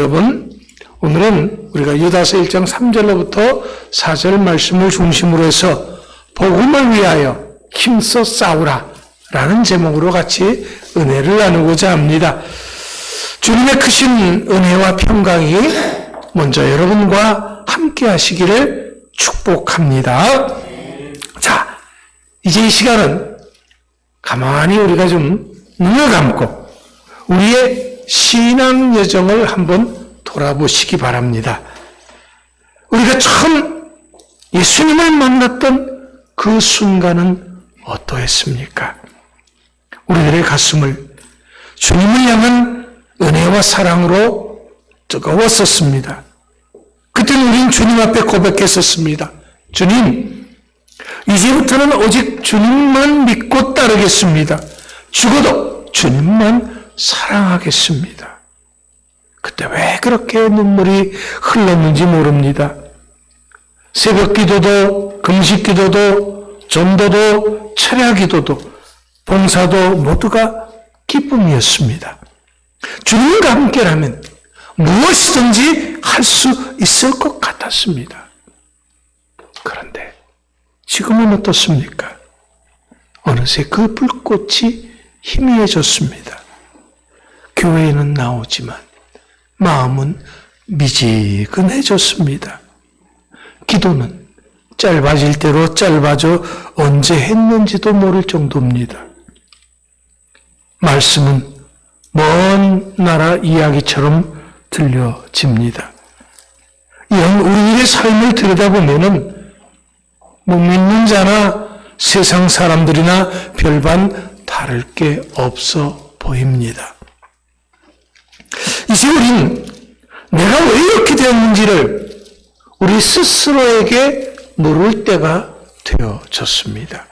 여러분, 오늘은 우리가 유다서 1장 3절로부터 4절 말씀을 중심으로 해서 복음을 위하여 힘써 싸우라 라는 제목으로 같이 은혜를 나누고자 합니다. 주님의 크신 은혜와 평강이 먼저 여러분과 함께 하시기를 축복합니다. 자, 이제 이 시간은 가만히 우리가 좀 눈을 감고 우리의 신앙 여정을 한번 돌아보시기 바랍니다. 우리가 처음 예수님을 만났던 그 순간은 어떠했습니까? 우리들의 가슴을 주님을 향한 은혜와 사랑으로 뜨거웠었습니다. 그때는 우린 주님 앞에 고백했었습니다. 주님, 이제부터는 오직 주님만 믿고 따르겠습니다. 죽어도 주님만 사랑하겠습니다. 그때 왜 그렇게 눈물이 흘렀는지 모릅니다. 새벽 기도도, 금식 기도도, 전도도, 철야 기도도, 봉사도 모두가 기쁨이었습니다. 주님과 함께라면 무엇이든지 할 수 있을 것 같았습니다. 그런데 지금은 어떻습니까? 어느새 그 불꽃이 희미해졌습니다. 교회에는 나오지만 마음은 미지근해졌습니다. 기도는 짧아질 대로 짧아져 언제 했는지도 모를 정도입니다. 말씀은 먼 나라 이야기처럼 들려집니다. 이런 우리의 삶을 들여다보면은 못 믿는 자나 세상 사람들이나 별반 다를 게 없어 보입니다. 이제 우린 내가 왜 이렇게 되었는지를 우리 스스로에게 물을 때가 되어졌습니다.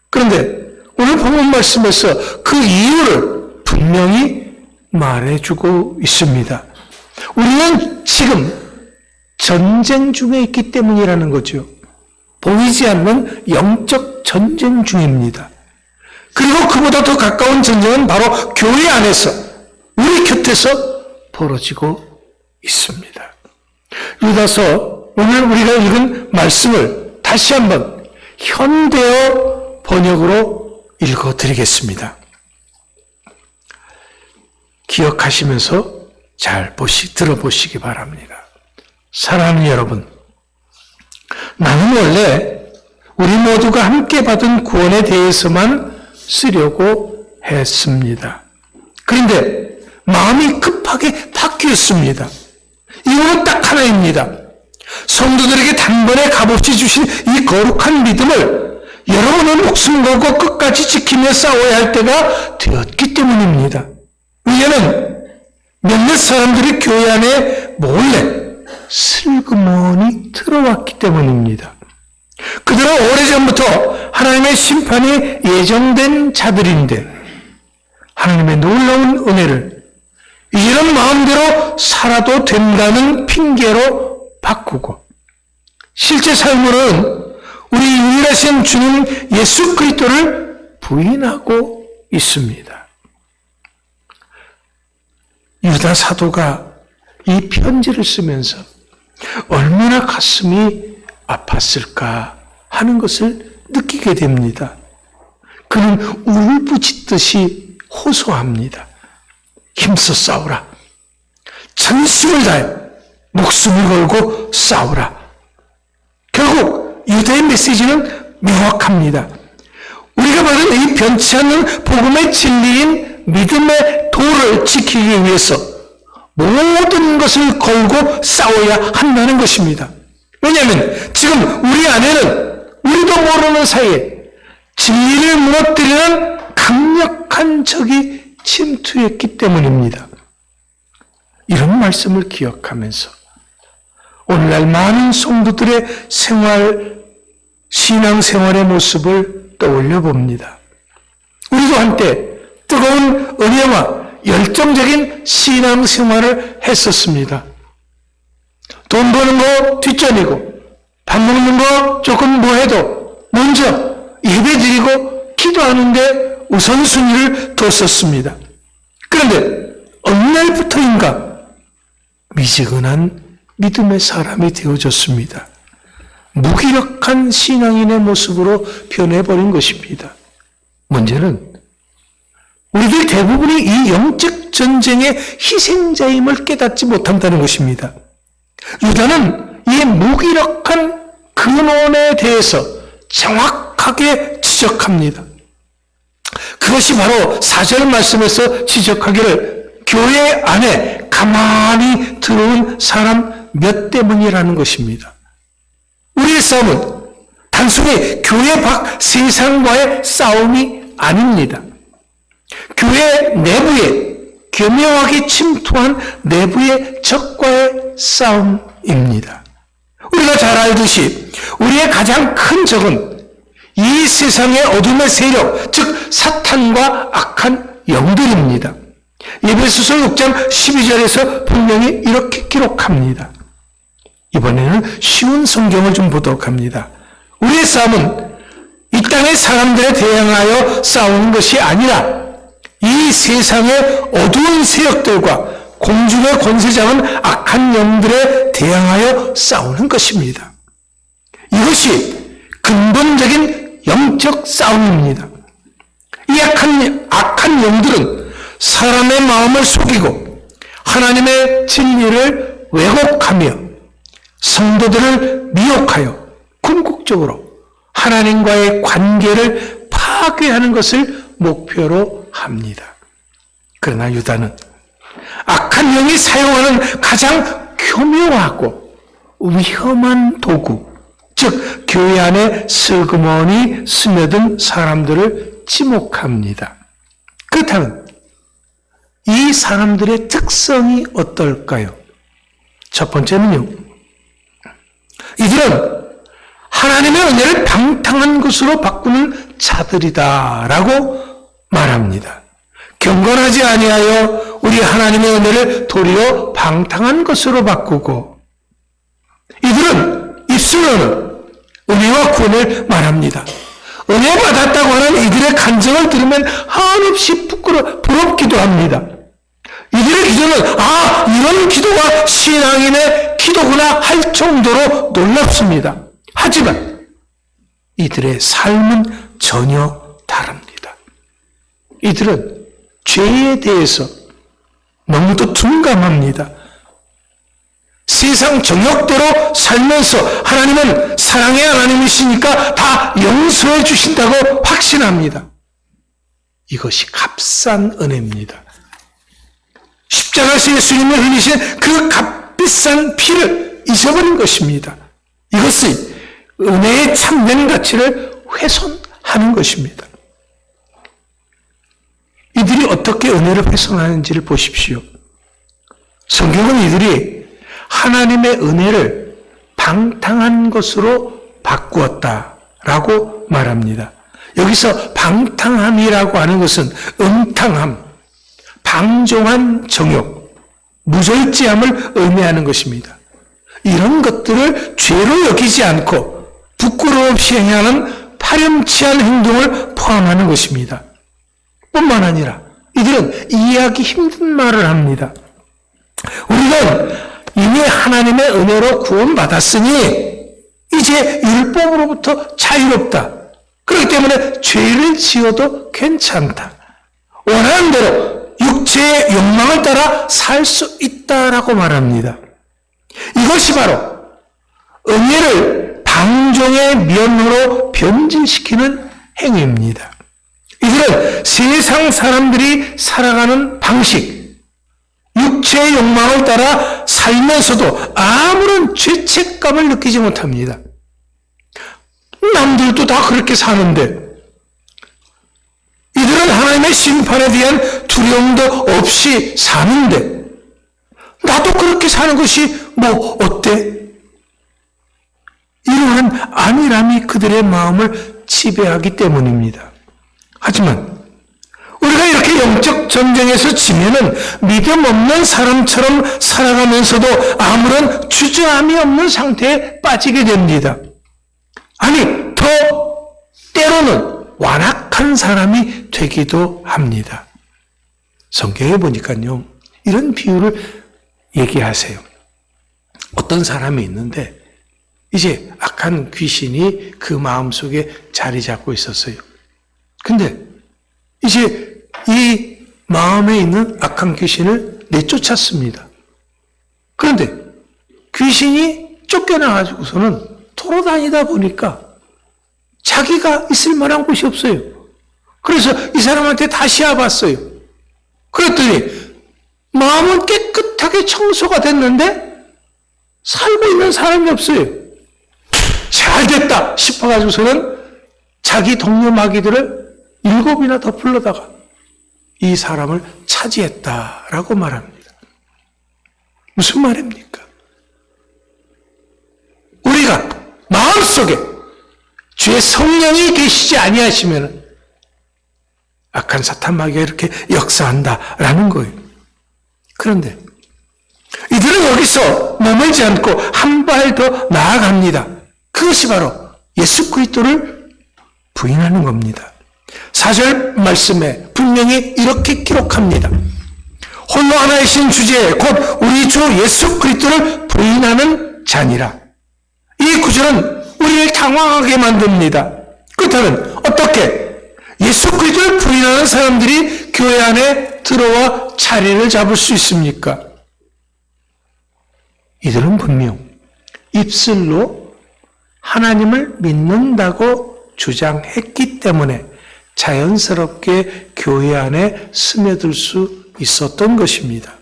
그런데 오늘 본문 말씀에서 그 이유를 분명히 말해주고 있습니다. 우리는 지금 전쟁 중에 있기 때문이라는 거죠. 보이지 않는 영적 전쟁 중입니다. 그리고 그보다 더 가까운 전쟁은 바로 교회 안에서 우리 곁에서 벌어지고 있습니다. 유다서 오늘 우리가 읽은 말씀을 다시 한번 현대어 번역으로 읽어드리겠습니다. 기억하시면서 잘 들어보시기 바랍니다. 사랑하는 여러분, 나는 원래 우리 모두가 함께 받은 구원에 대해서만 쓰려고 했습니다. 그런데 마음이 급하게 바뀌었습니다. 이유는 딱 하나입니다. 성도들에게 단번에 값없이 주신 이 거룩한 믿음을 여러분은 목숨 걸고 끝까지 지키며 싸워야 할 때가 되었기 때문입니다. 왜냐하면 몇몇 사람들이 교회 안에 몰래 슬그머니 들어왔기 때문입니다. 그들은 오래전부터 하나님의 심판이 예정된 자들인데 하나님의 놀라운 은혜를 이제는 마음대로 살아도 된다는 핑계로 바꾸고 실제 삶으로는 우리 유일하신 주님 예수 그리스도를 부인하고 있습니다. 유다 사도가 이 편지를 쓰면서 얼마나 가슴이 아팠을까 하는 것을 느끼게 됩니다. 그는 울부짖듯이 호소합니다. 힘써 싸우라. 전심을 다해 목숨을 걸고 싸우라. 결국 유다의 메시지는 명확합니다. 우리가 받은 이 변치 않는 복음의 진리인 믿음의 도를 지키기 위해서 모든 것을 걸고 싸워야 한다는 것입니다. 왜냐하면 지금 우리 안에는 우리도 모르는 사이에 진리를 무너뜨리는 강력한 적이 침투했기 때문입니다. 이런 말씀을 기억하면서 오늘날 많은 성도들의 신앙생활의 모습을 떠올려 봅니다. 우리도 한때 뜨거운 은혜와 열정적인 신앙생활을 했었습니다. 돈 버는 거 뒷전이고 밥 먹는 거 조금 뭐 해도 먼저 예배드리고 기도하는데 우선순위를 뒀었습니다. 그런데 어느 날부터인가 미지근한 믿음의 사람이 되어졌습니다. 무기력한 신앙인의 모습으로 변해버린 것입니다. 문제는 우리들 대부분이 이 영적 전쟁의 희생자임을 깨닫지 못한다는 것입니다. 유다는 이 무기력한 근원에 대해서 정확하게 지적합니다. 그것이 바로 4절 말씀에서 지적하기를 교회 안에 가만히 들어온 사람 몇 때문이라는 것입니다. 우리의 싸움은 단순히 교회 밖 세상과의 싸움이 아닙니다. 교회 내부에 교묘하게 침투한 내부의 적과의 싸움입니다. 우리가 잘 알듯이 우리의 가장 큰 적은 이 세상의 어둠의 세력, 즉 사탄과 악한 영들입니다. 에베소서 6장 12절에서 분명히 이렇게 기록합니다. 이번에는 쉬운 성경을 좀 보도록 합니다. 우리의 싸움은 이 땅의 사람들에 대항하여 싸우는 것이 아니라 이 세상의 어두운 세력들과 공중의 권세 잡은 악한 영들에 대항하여 싸우는 것입니다. 이것이 근본적인 영적 싸움입니다. 이 악한 영들은 사람의 마음을 속이고 하나님의 진리를 왜곡하며 성도들을 미혹하여 궁극적으로 하나님과의 관계를 파괴하는 것을 목표로 합니다. 그러나 유다는 악한 영이 사용하는 가장 교묘하고 위험한 도구, 즉 교회 안에 슬그머니 스며든 사람들을 지목합니다. 그렇다면 이 사람들의 특성이 어떨까요? 첫 번째는요, 이들은 하나님의 은혜를 방탕한 것으로 바꾸는 자들이다라고 말합니다. 경건하지 아니하여 우리 하나님의 은혜를 도리어 방탕한 것으로 바꾸고, 이들은 입술로는 은혜와 구원을 말합니다. 은혜 받았다고 하는 이들의 간증을 들으면 한없이 부럽기도 합니다. 이들의 기도는 이런 기도가 신앙인의 기도구나 할 정도로 놀랍습니다. 하지만 이들의 삶은 전혀 다릅니다. 이들은 죄에 대해서 너무도 둔감합니다. 세상 정욕대로 살면서 하나님은 사랑의 하나님이시니까 다 용서해 주신다고 확신합니다. 이것이 값싼 은혜입니다. 십자가에서 예수님을 흘리신 그 값비싼 피를 잊어버린 것입니다. 이것이 은혜의 참된 가치를 훼손하는 것입니다. 이들이 어떻게 은혜를 훼손하는지를 보십시오. 성경은 이들이 하나님의 은혜를 방탕한 것으로 바꾸었다라고 말합니다. 여기서 방탕함이라고 하는 것은 음탕함, 방종한 정욕, 무절제함을 의미하는 것입니다. 이런 것들을 죄로 여기지 않고 부끄러움 없이 행하는 파렴치한 행동을 포함하는 것입니다. 뿐만 아니라 이들은 이해하기 힘든 말을 합니다. 우리는 이미 하나님의 은혜로 구원받았으니 이제 율법으로부터 자유롭다. 그렇기 때문에 죄를 지어도 괜찮다. 원하는 대로 육체의 욕망을 따라 살 수 있다라고 말합니다. 이것이 바로 은혜를 방종의 면으로 변질시키는 행위입니다. 이들은 세상 사람들이 살아가는 방식, 육체의 욕망을 따라 살면서도 아무런 죄책감을 느끼지 못합니다. 남들도 다 그렇게 사는데 이들은 하나님의 심판에 대한 두려움도 없이 사는데 나도 그렇게 사는 것이 뭐 어때? 이러한 안일함이 그들의 마음을 지배하기 때문입니다. 하지만 우리가 이렇게 영적 전쟁에서 지면은 믿음 없는 사람처럼 살아가면서도 아무런 주저함이 없는 상태에 빠지게 됩니다. 아니, 더 때로는 완악한 사람이 되기도 합니다. 성경에 보니까요, 이런 비유를 얘기하세요. 어떤 사람이 있는데 이제 악한 귀신이 그 마음속에 자리 잡고 있었어요. 근데 이제 이 마음에 있는 악한 귀신을 내쫓았습니다. 그런데 귀신이 쫓겨나가지고서는 돌아다니다 보니까 자기가 있을 만한 곳이 없어요. 그래서 이 사람한테 다시 와봤어요. 그랬더니 마음은 깨끗하게 청소가 됐는데 살고 있는 사람이 없어요. 잘 됐다 싶어가지고서는 자기 동료 마귀들을 7이나 더 불러다가 이 사람을 차지했다라고 말합니다. 무슨 말입니까? 우리가 마음속에 주의 성령이 계시지 아니하시면 악한 사탄 마귀가 이렇게 역사한다라는 거예요. 그런데 이들은 여기서 머물지 않고 한 발 더 나아갑니다. 그것이 바로 예수 그리스도를 부인하는 겁니다. 4절 말씀에 분명히 이렇게 기록합니다. 홀로 하나이신 주제 곧 우리 주 예수 그리스도를 부인하는 자니라. 이 구절은 우리를 당황하게 만듭니다. 그렇다면 어떻게 예수 그리스도를 부인하는 사람들이 교회 안에 들어와 자리를 잡을 수 있습니까? 이들은 분명 입술로 하나님을 믿는다고 주장했기 때문에 자연스럽게 교회 안에 스며들 수 있었던 것입니다.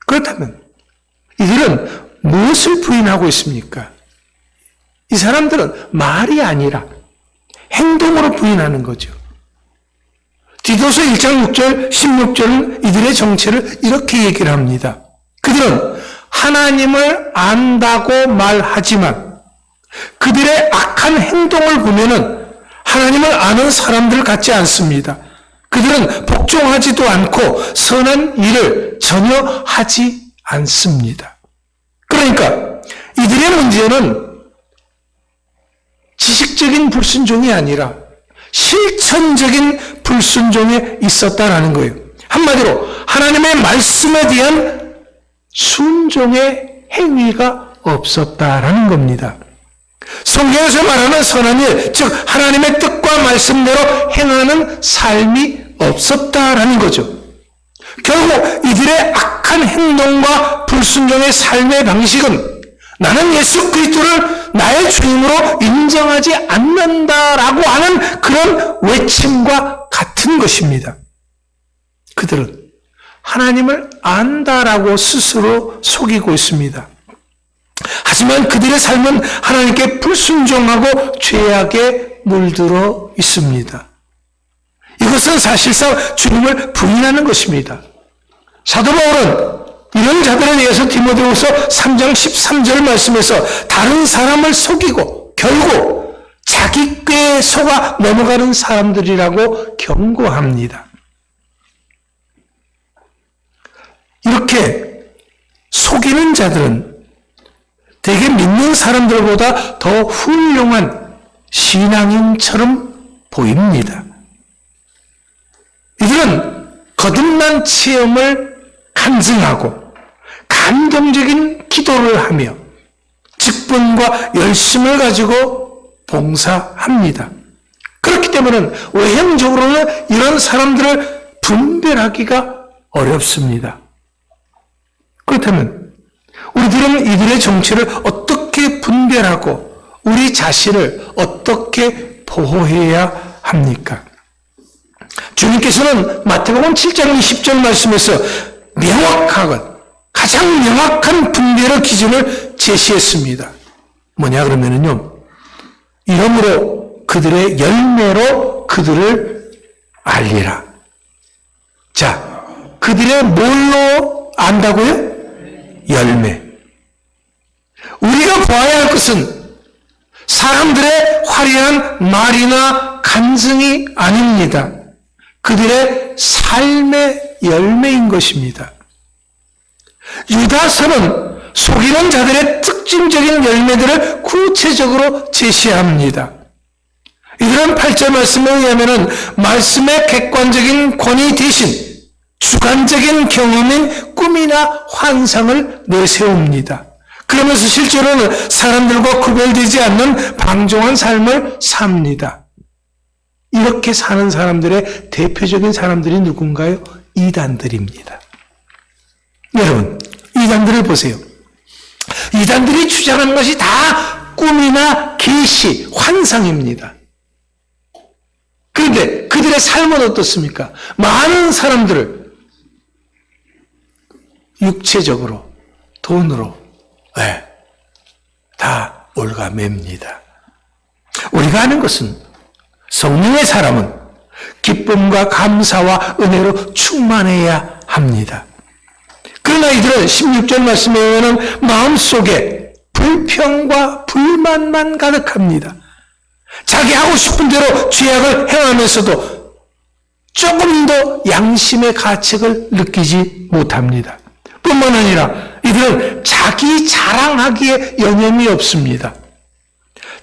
그렇다면 이들은 무엇을 부인하고 있습니까? 이 사람들은 말이 아니라 행동으로 부인하는 거죠. 디도서 1장 6절, 16절은 이들의 정체를 이렇게 얘기를 합니다. 그들은 하나님을 안다고 말하지만 그들의 악한 행동을 보면은 하나님을 아는 사람들 같지 않습니다. 그들은 복종하지도 않고 선한 일을 전혀 하지 않습니다. 그러니까 이들의 문제는 지식적인 불순종이 아니라 실천적인 불순종에 있었다라는 거예요. 한마디로 하나님의 말씀에 대한 순종의 행위가 없었다라는 겁니다. 성경에서 말하는 선한 일, 즉 하나님의 뜻과 말씀대로 행하는 삶이 없었다라는 거죠. 결국 이들의 악한 행동과 불순종의 삶의 방식은 나는 예수 그리스도를 나의 주님으로 인정하지 않는다라고 하는 그런 외침과 같은 것입니다. 그들은 하나님을 안다라고 스스로 속이고 있습니다. 하지만 그들의 삶은 하나님께 불순종하고 죄악에 물들어 있습니다. 이것은 사실상 주님을 부인하는 것입니다. 사도 바울은 이런 자들에 대해서 디모데후서 3장 13절 말씀에서 다른 사람을 속이고 결국 자기 꾀에 속아 넘어가는 사람들이라고 경고합니다. 이렇게 속이는 자들은 대개 믿는 사람들보다 더 훌륭한 신앙인처럼 보입니다. 이들은 거듭난 체험을 간증하고 감동적인 기도를 하며 직분과 열심을 가지고 봉사합니다. 그렇기 때문에 외형적으로는 이런 사람들을 분별하기가 어렵습니다. 그렇다면 우리들은 이들의 정체를 어떻게 분별하고 우리 자신을 어떻게 보호해야 합니까? 주님께서는 마태복음 7장 20절 말씀에서 가장 명확한 분별의 기준을 제시했습니다. 뭐냐 그러면은요, 이러므로 그들의 열매로 그들을 알리라. 자, 그들의 뭘로 안다고요? 열매. 우리가 보아야 할 것은 사람들의 화려한 말이나 간증이 아닙니다. 그들의 삶의 열매인 것입니다. 유다서는 속이는 자들의 특징적인 열매들을 구체적으로 제시합니다. 이들은 8절 말씀에 의하면 말씀의 객관적인 권위 대신 주관적인 경험인 꿈이나 환상을 내세웁니다. 그러면서 실제로는 사람들과 구별되지 않는 방종한 삶을 삽니다. 이렇게 사는 사람들의 대표적인 사람들이 누군가요? 이단들입니다. 여러분, 이단들을 보세요. 이단들이 주장하는 것이 다 꿈이나 계시, 환상입니다. 그런데 그들의 삶은 어떻습니까? 많은 사람들을 육체적으로, 돈으로 다 올가맵니다. 우리가 아는 것은 성령의 사람은 기쁨과 감사와 은혜로 충만해야 합니다. 그러나 이들은 16절 말씀에 의하면 마음속에 불평과 불만만 가득합니다. 자기 하고 싶은 대로 죄악을 행하면서도 조금도 양심의 가책을 느끼지 못합니다. 뿐만 아니라 이들은 자기 자랑하기에 여념이 없습니다.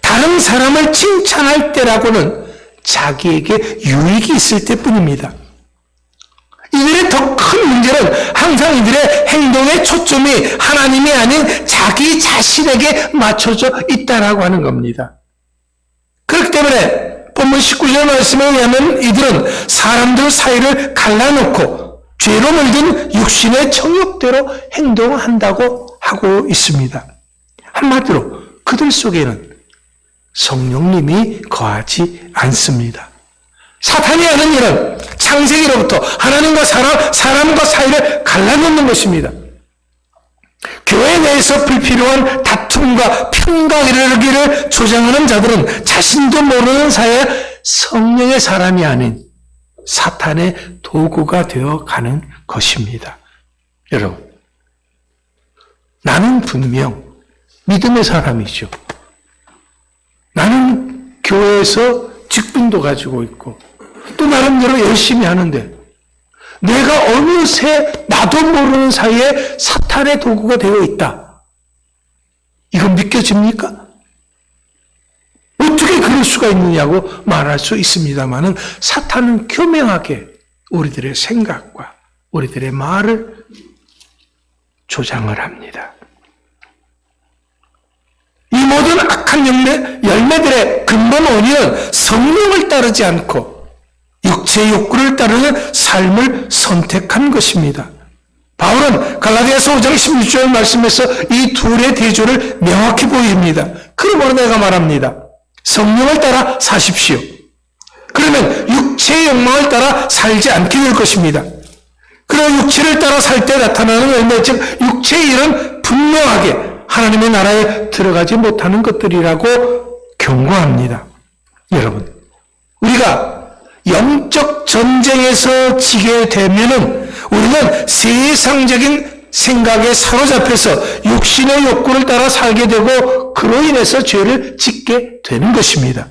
다른 사람을 칭찬할 때라고는 자기에게 유익이 있을 때뿐입니다. 이들의 더 큰 문제는 항상 이들의 행동의 초점이 하나님이 아닌 자기 자신에게 맞춰져 있다라고 하는 겁니다. 그렇기 때문에 본문 19절 말씀에 의하면 이들은 사람들 사이를 갈라놓고 죄로 물든 육신의 정욕대로 행동한다고 하고 있습니다. 한마디로 그들 속에는 성령님이 거하지 않습니다. 사탄이 하는 일은 창세기로부터 하나님과 사람과 사이를 갈라놓는 것입니다. 교회 내에서 불필요한 다툼과 편가르기를 조장하는 자들은 자신도 모르는 사이에 성령의 사람이 아닌 사탄의 도구가 되어가는 것입니다. 여러분, 나는 분명 믿음의 사람이죠. 나는 교회에서 직분도 가지고 있고 또 나름대로 열심히 하는데 내가 어느새 나도 모르는 사이에 사탄의 도구가 되어 있다. 이건 믿겨집니까? 어떻게 그럴 수가 있느냐고 말할 수 있습니다만은 사탄은 교명하게 우리들의 생각과 우리들의 말을 조장을 합니다. 이 모든 악한 열매들의 근본 원인은 성령을 따르지 않고 육체의 욕구를 따르는 삶을 선택한 것입니다. 바울은 갈라디아서 5장 16절 말씀에서 이 둘의 대조를 명확히 보입니다. 그러므로 내가 말합니다. 성령을 따라 사십시오. 그러면 육체의 욕망을 따라 살지 않게 될 것입니다. 그리고 육체를 따라 살 때 나타나는 열매, 즉 육체의 일은 분명하게 하나님의 나라에 들어가지 못하는 것들이라고 경고합니다. 여러분, 우리가 영적 전쟁에서 지게 되면은 우리는 세상적인 생각에 사로잡혀서 육신의 욕구를 따라 살게 되고 그로 인해서 죄를 짓게 되는 것입니다.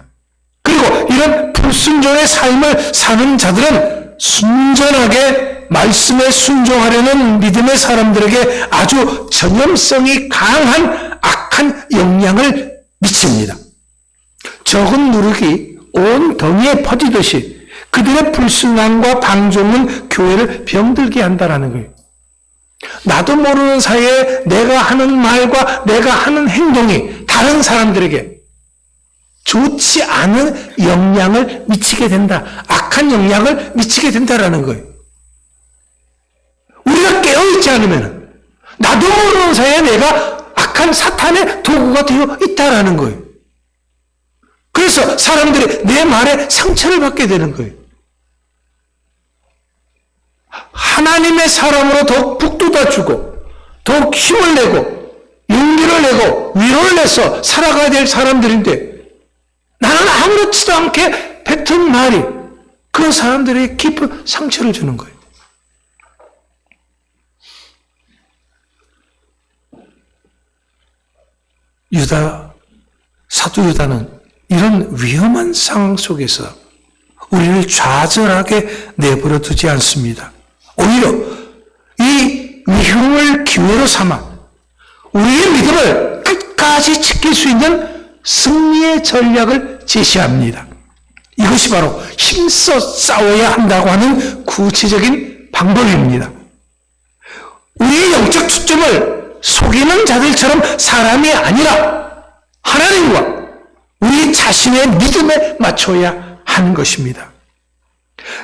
그리고 이런 불순종의 삶을 사는 자들은 순전하게 말씀에 순종하려는 믿음의 사람들에게 아주 전염성이 강한 악한 영향을 미칩니다. 적은 누룩이 온 덩이에 퍼지듯이 그들의 불순함과 방종은 교회를 병들게 한다는 거예요. 나도 모르는 사이에 내가 하는 말과 내가 하는 행동이 다른 사람들에게 좋지 않은 영향을 미치게 된다. 악한 영향을 미치게 된다라는 거예요. 우리가 깨어있지 않으면 나도 모르는 사이에 내가 악한 사탄의 도구가 되어 있다라는 거예요. 그래서 사람들이 내 말에 상처를 받게 되는 거예요. 하나님의 사람으로 더욱 북돋아주고 더욱 힘을 내고 용기를 내고 위로를 내서 살아가야 될 사람들인데 나는 아무렇지도 않게 뱉은 말이 그 사람들에게 깊은 상처를 주는 거예요. 사도 유다는 이런 위험한 상황 속에서 우리를 좌절하게 내버려 두지 않습니다. 오히려 이 위험을 기회로 삼아 우리의 믿음을 끝까지 지킬 수 있는 승리의 전략을 제시합니다. 이것이 바로 힘써 싸워야 한다고 하는 구체적인 방법입니다. 우리의 영적 초점을 속이는 자들처럼 사람이 아니라 하나님과 우리 자신의 믿음에 맞춰야 하는 것입니다.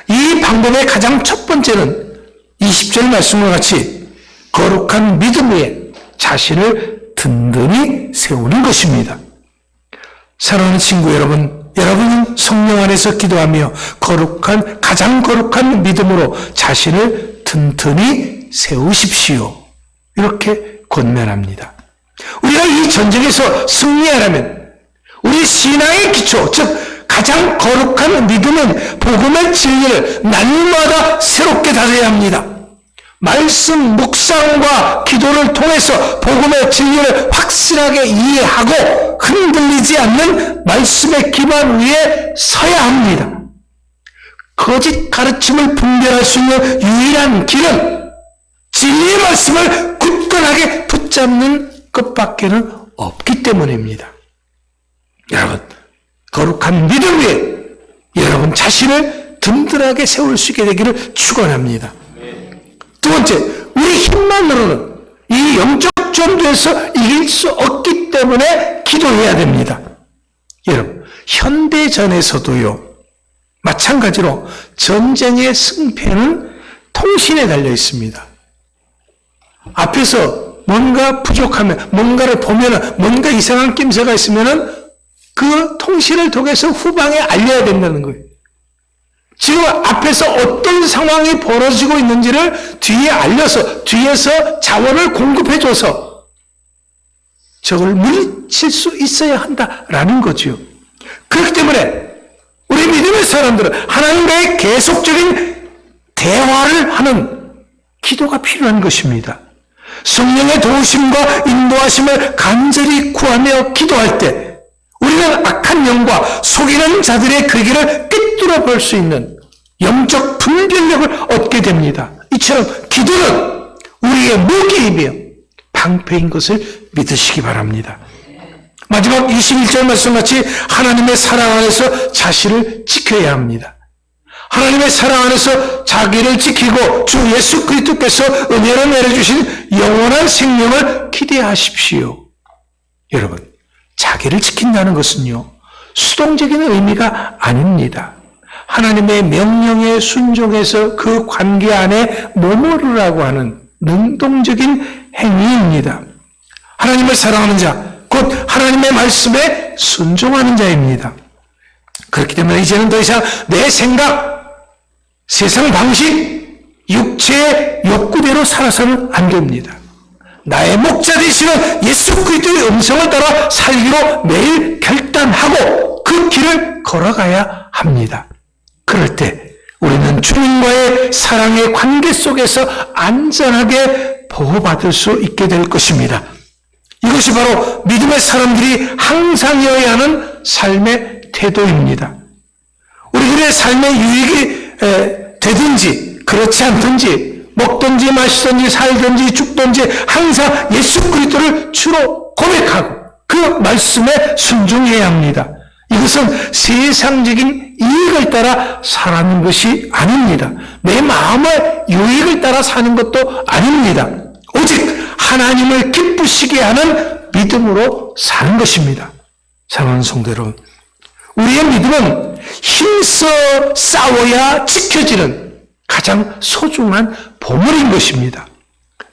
이 방법의 가장 첫 번째는 20절 말씀과 같이 거룩한 믿음 위에 자신을 든든히 세우는 것입니다. 사랑하는 친구 여러분, 여러분은 성령 안에서 기도하며 가장 거룩한 믿음으로 자신을 든든히 세우십시오. 이렇게 권면합니다. 우리가 이 전쟁에서 승리하려면 우리 신앙의 기초, 즉 가장 거룩한 믿음은 복음의 진리를 날마다 새롭게 다져야 합니다. 말씀 묵상과 기도를 통해서 복음의 진리를 확실하게 이해하고 흔들리지 않는 말씀의 기반 위에 서야 합니다. 거짓 가르침을 분별할 수 있는 유일한 길은 진리의 말씀을 굳건하게 붙잡는 것밖에는 없기 때문입니다. 여러분, 거룩한 믿음 위에 여러분 자신을 든든하게 세울 수 있게 되기를 축원합니다. 두 번째, 우리 힘만으로는 이 영적 전투에서 이길 수 없기 때문에 기도해야 됩니다. 여러분, 현대전에서도요, 마찬가지로 전쟁의 승패는 통신에 달려 있습니다. 앞에서 뭔가 부족하면, 뭔가를 보면은, 뭔가 이상한 낌새가 있으면은 그 통신을 통해서 후방에 알려야 된다는 거예요. 지금 앞에서 어떤 상황이 벌어지고 있는지를 뒤에 알려서, 뒤에서 자원을 공급해줘서 저걸 물리칠 수 있어야 한다라는 거죠. 그렇기 때문에 우리 믿음의 사람들은 하나님과의 계속적인 대화를 하는 기도가 필요한 것입니다. 성령의 도우심과 인도하심을 간절히 구하며 기도할 때 우리는 악한 영과 속이는 자들의 그 길을 꿰뚫어 볼 수 있는 영적 분별력을 얻게 됩니다. 이처럼 기도는 우리의 무기이며 방패인 것을 믿으시기 바랍니다. 마지막 21절 말씀같이 하나님의 사랑 안에서 자신을 지켜야 합니다. 하나님의 사랑 안에서 자기를 지키고 주 예수 그리스도께서 은혜로 내려주신 영원한 생명을 기대하십시오. 여러분, 자기를 지킨다는 것은요, 수동적인 의미가 아닙니다. 하나님의 명령에 순종해서 그 관계 안에 머무르라고 하는 능동적인 행위입니다. 하나님을 사랑하는 자, 곧 하나님의 말씀에 순종하는 자입니다. 그렇기 때문에 이제는 더 이상 내 생각, 세상 방식, 육체의 욕구대로 살아서는 안 됩니다. 나의 목자 되시는 예수 그리스도의 음성을 따라 살기로 매일 결단하고 그 길을 걸어가야 합니다. 그럴 때 우리는 주님과의 사랑의 관계 속에서 안전하게 보호받을 수 있게 될 것입니다. 이것이 바로 믿음의 사람들이 항상이어야 하는 삶의 태도입니다. 우리들의 삶의 유익이 되든지 그렇지 않든지 먹든지 마시든지 살든지 죽든지 항상 예수 그리스도를 주로 고백하고 그 말씀에 순종해야 합니다. 이것은 세상적인 이익을 따라 사는 것이 아닙니다. 내 마음의 유익을 따라 사는 것도 아닙니다. 오직 하나님을 기쁘시게 하는 믿음으로 사는 것입니다. 사랑하는 성도 여러분, 우리의 믿음은 힘써 싸워야 지켜지는 가장 소중한 보물인 것입니다.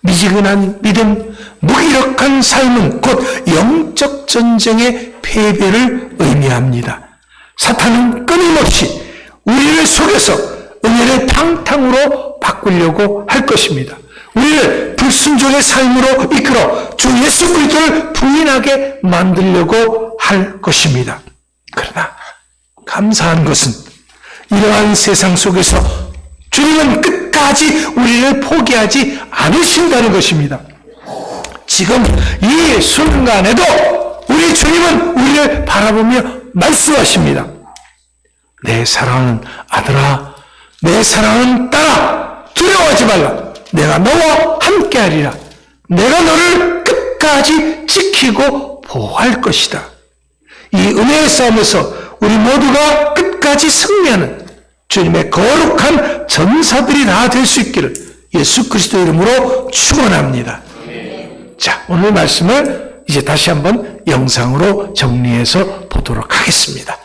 미지근한 믿음, 무기력한 삶은 곧 영적 전쟁의 패배를 의미합니다. 사탄은 끊임없이 우리를 속여서 은혜를 탕탕으로 바꾸려고 할 것입니다. 우리를 불순종의 삶으로 이끌어 주 예수 그리스도를 부인하게 만들려고 할 것입니다. 그러나 감사한 것은 이러한 세상 속에서 주님은 끝까지 우리를 포기하지 않으신다는 것입니다. 지금 이 순간에도 우리 주님은 우리를 바라보며 말씀하십니다. 내 사랑하는 아들아, 내 사랑하는 딸아, 두려워하지 말라. 내가 너와 함께하리라. 내가 너를 끝까지 지키고 보호할 것이다. 이 은혜의 싸움에서 우리 모두가 끝까지 승리하는 주님의 거룩한 전사들이 다 될 수 있기를 예수 그리스도 이름으로 축원합니다. 자, 오늘 말씀을 이제 다시 한번 영상으로 정리해서 보도록 하겠습니다.